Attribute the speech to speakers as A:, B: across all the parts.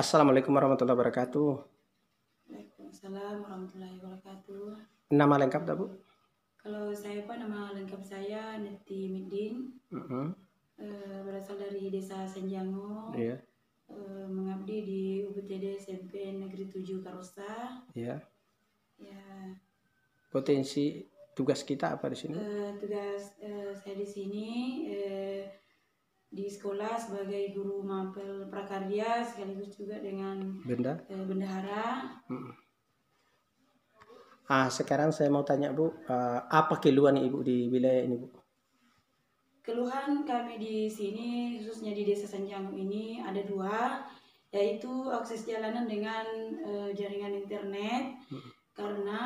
A: Assalamualaikum warahmatullahi wabarakatuh.
B: Waalaikumsalam warahmatullahi wabarakatuh.
A: Nama lengkap tak, Bu?
B: Kalau saya nama lengkap saya Neti Midin, berasal dari Desa Senjango,
A: Iya.
B: mengabdi di UPTD SMP Negeri 7 Karosta.
A: Iya.
B: Ya,
A: Potensi tugas kita apa di sini?
B: tugas saya di sini di sekolah sebagai guru mapel prakarya sekaligus juga dengan bendahara.
A: Sekarang saya mau tanya, Bu, apa keluhan Ibu di wilayah ini, Bu?
B: Keluhan kami di sini, khususnya di Desa Senjango ini ada dua, yaitu akses jalanan dengan jaringan internet. Karena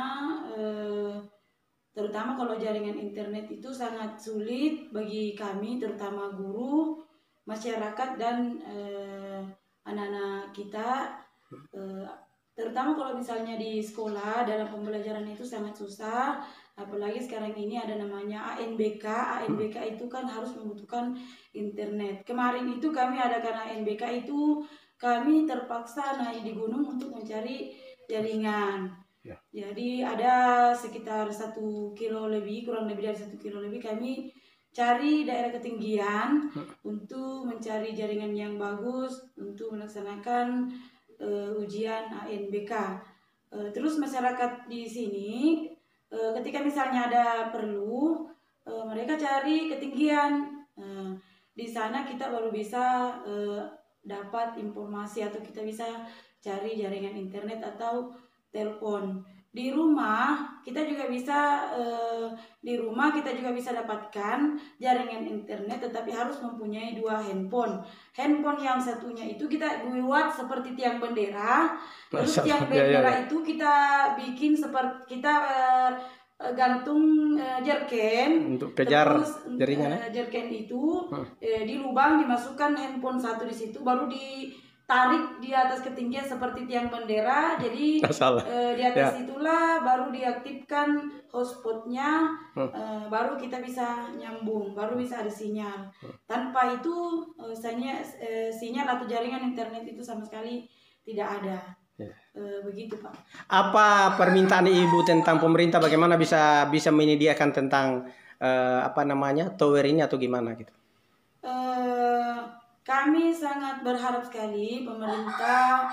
B: terutama kalau jaringan internet itu sangat sulit bagi kami, terutama guru, masyarakat, dan anak-anak kita. Terutama kalau misalnya di sekolah dalam pembelajaran itu sangat susah, apalagi sekarang ini ada namanya ANBK. ANBK itu kan harus membutuhkan internet. Kemarin itu kami adakan ANBK itu kami terpaksa naik di gunung untuk mencari jaringan. Jadi ada sekitar 1 kilo lebih, kurang lebih dari 1 kilo lebih kami cari daerah ketinggian untuk mencari jaringan yang bagus untuk melaksanakan ujian ANBK. Terus masyarakat di sini ketika misalnya ada perlu, mereka cari ketinggian. Di sana kita baru bisa dapat informasi atau kita bisa cari jaringan internet atau telepon. Di rumah kita juga bisa dapatkan jaringan internet, tetapi harus mempunyai 2 handphone. Handphone yang satunya itu kita buat seperti tiang bendera. Terus tiang bendera itu kita bikin seperti kita gantung jerken
A: untuk kejar jaringan.
B: Jerken itu dilubang, dimasukkan handphone satu di situ, baru ditarik di atas ketinggian seperti tiang bendera. Jadi di atas itulah baru diaktifkan hotspotnya, baru kita bisa nyambung, baru bisa ada sinyal. Tanpa itu sinyal atau jaringan internet itu sama sekali tidak ada. Begitu, Pak.
A: Apa permintaan Ibu tentang pemerintah, bagaimana bisa menyediakan tentang tower ini atau gimana gitu?
B: Kami sangat berharap sekali pemerintah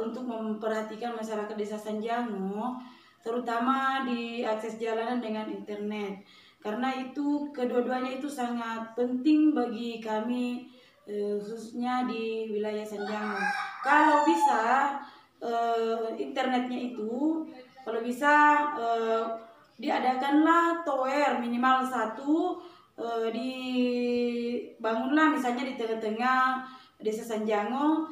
B: untuk memperhatikan masyarakat Desa Senjango, terutama di akses jalanan dengan internet. Karena itu kedua-duanya itu sangat penting bagi kami, khususnya di wilayah Senjango. Kalau bisa internetnya itu, kalau bisa diadakanlah tower minimal 1, dibangunlah misalnya di tengah-tengah Desa Senjango.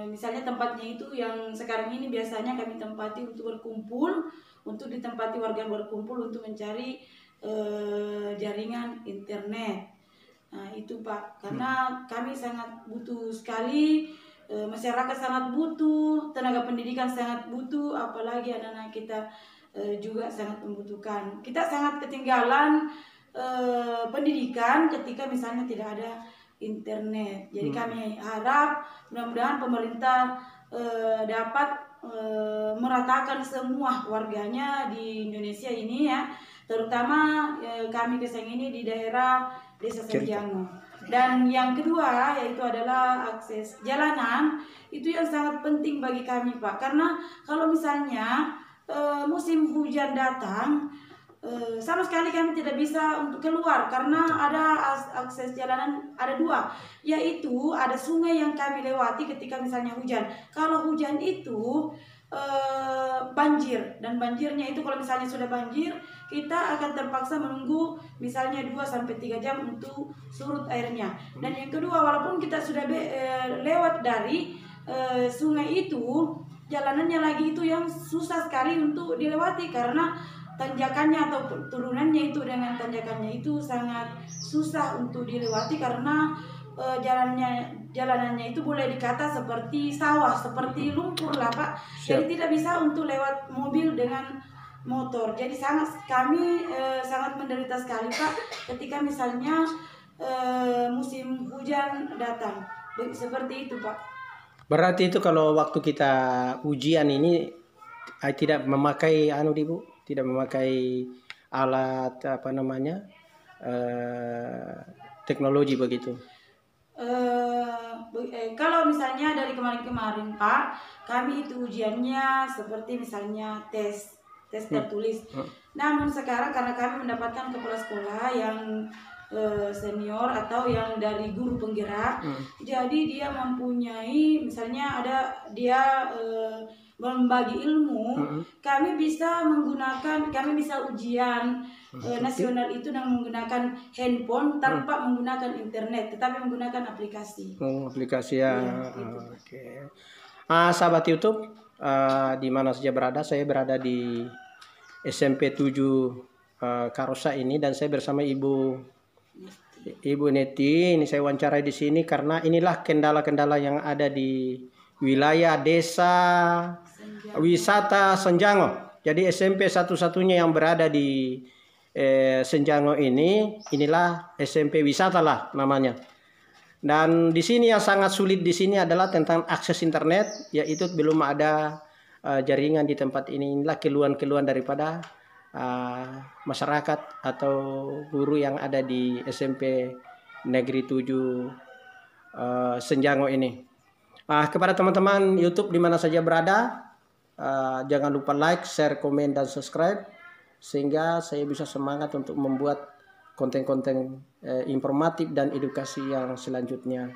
B: Misalnya tempatnya itu yang sekarang ini biasanya kami tempati untuk berkumpul, untuk ditempati warga berkumpul untuk mencari jaringan internet. Nah itu, Pak, karena kami sangat butuh sekali, masyarakat sangat butuh, tenaga pendidikan sangat butuh, apalagi anak-anak kita juga sangat membutuhkan. Kita sangat ketinggalan pendidikan ketika misalnya tidak ada internet. Jadi kami harap mudah-mudahan pemerintah dapat meratakan semua warganya di Indonesia ini ya, terutama kami Geseng ini di daerah Desa Senjango. Dan yang kedua yaitu adalah akses jalanan, itu yang sangat penting bagi kami, Pak. Karena kalau misalnya musim hujan datang, sama sekali kami tidak bisa untuk keluar karena ada akses jalanan ada 2, yaitu ada sungai yang kami lewati ketika misalnya hujan. Kalau hujan itu banjir, dan banjirnya itu kalau misalnya sudah banjir, kita akan terpaksa menunggu misalnya 2-3 jam untuk surut airnya. Dan yang kedua, walaupun kita sudah lewat dari sungai itu, jalanannya lagi itu yang susah sekali untuk dilewati karena tanjakannya atau turunannya itu dengan tanjakannya itu sangat susah untuk dilewati karena jalanannya itu boleh dikata seperti sawah, seperti lumpur lah, Pak. Jadi tidak bisa untuk lewat mobil dengan motor. Jadi kami sangat menderita sekali, Pak, ketika misalnya musim hujan datang. Seperti itu, Pak.
A: Berarti itu kalau waktu kita ujian ini tidak memakai Bu, tidak memakai alat apa namanya teknologi begitu.
B: Kalau misalnya dari kemarin-kemarin Pak, kami itu ujiannya seperti misalnya tes tertulis. Namun sekarang karena kami mendapatkan kepala sekolah yang senior atau yang dari guru penggerak, jadi dia mempunyai misalnya ada dia membagi ilmu, kami bisa ujian nasional itu dengan menggunakan handphone tanpa menggunakan internet, tetapi menggunakan aplikasi.
A: Aplikasi ya.
B: Gitu.
A: Oke. Sahabat YouTube, di mana saja berada, saya berada di SMP 7 Karosa ini dan saya bersama Ibu Neti. Ini saya wawancarai di sini karena inilah kendala-kendala yang ada di wilayah desa wisata Senjango. Jadi SMP satu-satunya yang berada di Senjango inilah SMP wisata lah namanya. Dan di sini yang sangat sulit di sini adalah tentang akses internet, yaitu belum ada jaringan di tempat ini. Inilah keluhan-keluhan daripada masyarakat atau guru yang ada di SMP Negeri 7 Senjango ini. Kepada teman-teman YouTube di mana saja berada, jangan lupa like, share, komen, dan subscribe sehingga saya bisa semangat untuk membuat konten-konten informatif dan edukasi yang selanjutnya.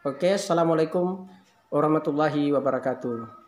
A: Oke, assalamualaikum warahmatullahi wabarakatuh.